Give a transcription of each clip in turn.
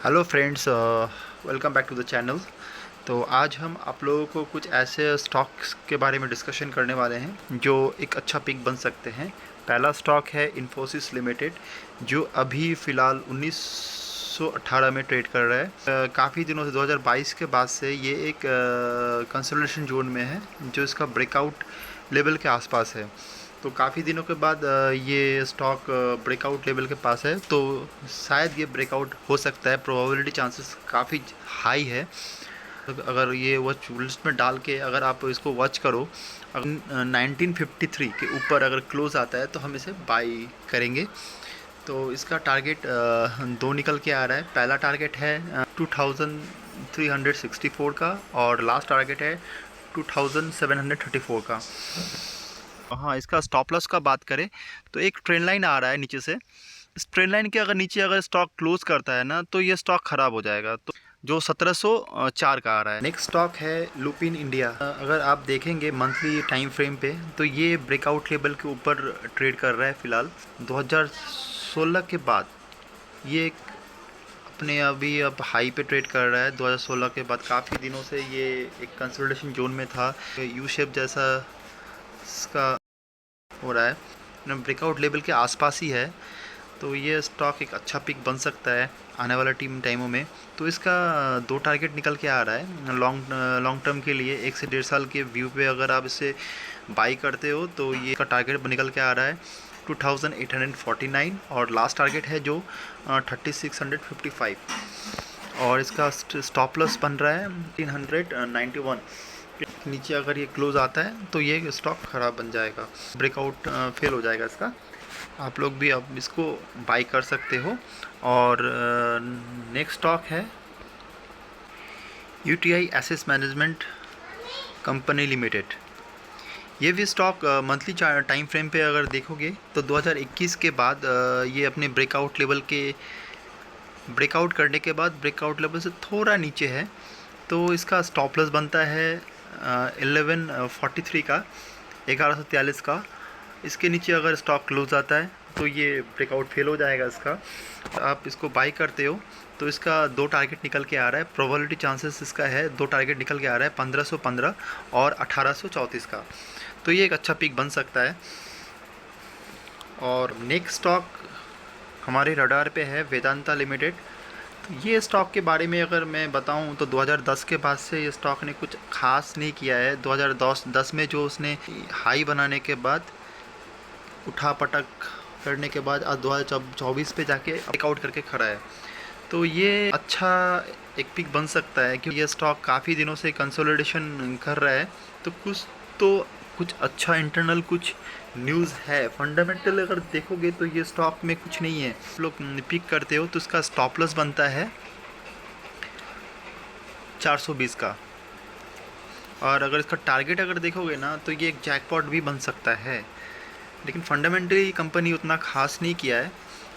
Hello friends, welcome back to the channel. तो आज हम आप लोगों को कुछ ऐसे स्टॉक्स के बारे में डिस्कशन करने वाले हैं जो एक अच्छा पिक बन सकते हैं। पहला स्टॉक है इन्फोसिस लिमिटेड, जो अभी फ़िलहाल 1918 में ट्रेड कर रहा है। काफ़ी दिनों से 2022 के बाद से ये एक कंसोलिडेशन जोन में है, जो इसका ब्रेकआउट लेवल के आसपास है। तो काफ़ी दिनों के बाद ये स्टॉक ब्रेकआउट लेवल के पास है, तो शायद ये ब्रेकआउट हो सकता है। प्रोबेबिलिटी चांसेस काफ़ी हाई है। अगर ये वॉच लिस्ट में डाल के अगर आप इसको वॉच करो, अगर 1953 के ऊपर अगर क्लोज आता है तो हम इसे बाई करेंगे। तो इसका टारगेट दो निकल के आ रहा है। पहला टारगेट है 2364 का, और लास्ट टारगेट है 2734 का। हाँ, इसका स्टॉप लॉस का बात करें तो एक ट्रेंड लाइन आ रहा है नीचे से। इस ट्रेंड लाइन के अगर नीचे अगर स्टॉक क्लोज करता है ना, तो ये स्टॉक ख़राब हो जाएगा। तो जो 1704 का आ रहा है। नेक्स्ट स्टॉक है लुपिन इंडिया। अगर आप देखेंगे मंथली टाइम फ्रेम पे, तो ये ब्रेकआउट लेवल के ऊपर ट्रेड कर रहा है फ़िलहाल। 2016 के बाद ये अपने अभी अब हाई पे ट्रेड कर रहा है। 2016 के बाद काफ़ी दिनों से ये एक कंसोलिडेशन जोन में था। यू शेप जैसा इसका हो रहा है, ब्रेकआउट लेवल के आसपास ही है। तो ये स्टॉक एक अच्छा पिक बन सकता है आने वाला टाइमों में। तो इसका दो टारगेट निकल के आ रहा है लॉन्ग टर्म के लिए। 1 से 1.5 साल के व्यू पे अगर आप इसे बाई करते हो तो ये का टारगेट निकल के आ रहा है 2849, और लास्ट टारगेट है जो 3655, और इसका स्टॉप लॉस बन रहा है 391। नीचे अगर ये क्लोज आता है तो ये स्टॉक ख़राब बन जाएगा, ब्रेकआउट फेल हो जाएगा इसका। आप लोग भी अब इसको बाई कर सकते हो। और नेक्स्ट स्टॉक है UTI asset management company limited. ये भी स्टॉक मंथली टाइम फ्रेम पे अगर देखोगे तो 2021 के बाद ये अपने ब्रेकआउट लेवल के ब्रेकआउट करने के बाद ब्रेकआउट लेवल से थोड़ा नीचे है। तो इसका स्टॉप लॉस बनता है 1143 का, 1143 का। इसके नीचे अगर स्टॉक क्लोज आता है तो ये ब्रेकआउट फेल हो जाएगा इसका। आप इसको बाई करते हो तो इसका दो टारगेट निकल के आ रहा है। प्रोबेबिलिटी चांसेस इसका है, दो टारगेट निकल के आ रहा है 1515 और 1834 का। तो ये एक अच्छा पिक बन सकता है। और नेक्स्ट स्टॉक हमारे रडार पे है वेदांता लिमिटेड। ये स्टॉक के बारे में अगर मैं बताऊं तो 2010 के बाद से ये स्टॉक ने कुछ खास नहीं किया है। 2010 में जो उसने हाई बनाने के बाद उठा पटक करने के बाद आज 2024 पे जाके ब्रेकआउट करके खड़ा है। तो ये अच्छा एक पिक बन सकता है, क्योंकि ये स्टॉक काफ़ी दिनों से कंसोलिडेशन कर रहा है। तो कुछ अच्छा इंटरनल कुछ न्यूज़ है। फंडामेंटल अगर देखोगे तो ये स्टॉक में कुछ नहीं है। लोग पिक करते हो तो इसका स्टॉप लॉस बनता है 420 का, और अगर इसका टारगेट अगर देखोगे ना तो ये एक जैकपॉट भी बन सकता है। लेकिन फंडामेंटली कंपनी उतना खास नहीं किया है।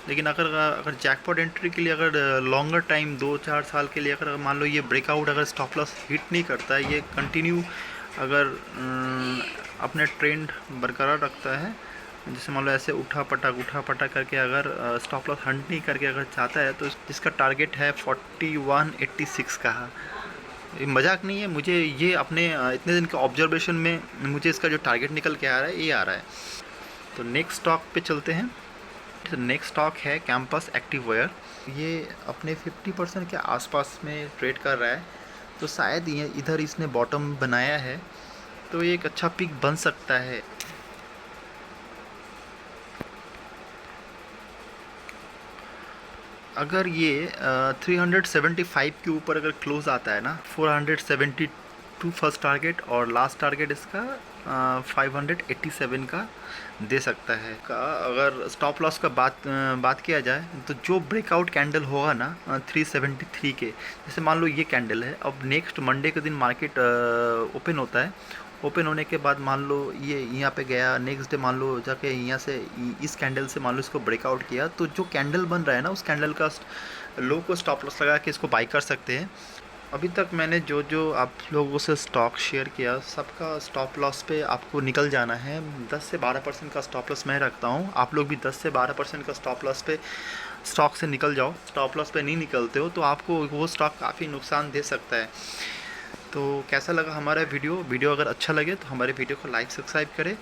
लेकिन अगर जैकपॉट एंट्री के लिए अगर लॉन्गर टाइम 2-4 साल के लिए अगर मान लो ये ब्रेकआउट अगर स्टॉप लॉस हिट नहीं करता है, ये कंटिन्यू अगर अपने ट्रेंड बरकरार रखता है, जैसे मान लो ऐसे उठा पटक करके अगर स्टॉप लॉस हंट नहीं करके अगर चाहता है, तो इसका टारगेट है 4186 का। ये मजाक नहीं है, मुझे ये अपने इतने दिन के ऑब्जर्वेशन में मुझे इसका जो टारगेट निकल के आ रहा है ये आ रहा है। तो नेक्स्ट स्टॉक पे चलते हैं। नेक्स्ट स्टॉक है कैंपस एक्टिववेयर। ये अपने 50% के आसपास में ट्रेड कर रहा है। तो शायद ये इधर इसने बॉटम बनाया है, तो ये एक अच्छा पिक बन सकता है। अगर ये 375 के ऊपर अगर क्लोज आता है ना, 472 फर्स्ट टारगेट, और लास्ट टारगेट इसका 587 का दे सकता है। अगर स्टॉप लॉस का बात किया जाए तो जो ब्रेकआउट कैंडल होगा ना 373 के, जैसे मान लो ये कैंडल है, अब नेक्स्ट मंडे के दिन मार्केट ओपन होता है। ओपन होने के बाद मान लो ये यहाँ पे गया, नेक्स्ट डे मान लो जाके यहाँ से इस कैंडल से मान लो इसको ब्रेकआउट किया, तो जो कैंडल बन रहा है ना उस कैंडल का लो को स्टॉप लॉस लगा के इसको बाई कर सकते हैं। अभी तक मैंने जो जो आप लोगों से स्टॉक शेयर किया सबका स्टॉप लॉस पे आपको निकल जाना है। 10 से 12% का स्टॉप लॉस मैं रखता हूँ, आप लोग भी 10 से 12% का स्टॉप लॉस पे स्टॉक से निकल जाओ। स्टॉप लॉस पे नहीं निकलते हो तो आपको वो स्टॉक काफ़ी नुकसान दे सकता है। तो कैसा लगा हमारा वीडियो? वीडियो अगर अच्छा लगे तो हमारे वीडियो को लाइक सब्सक्राइब करें।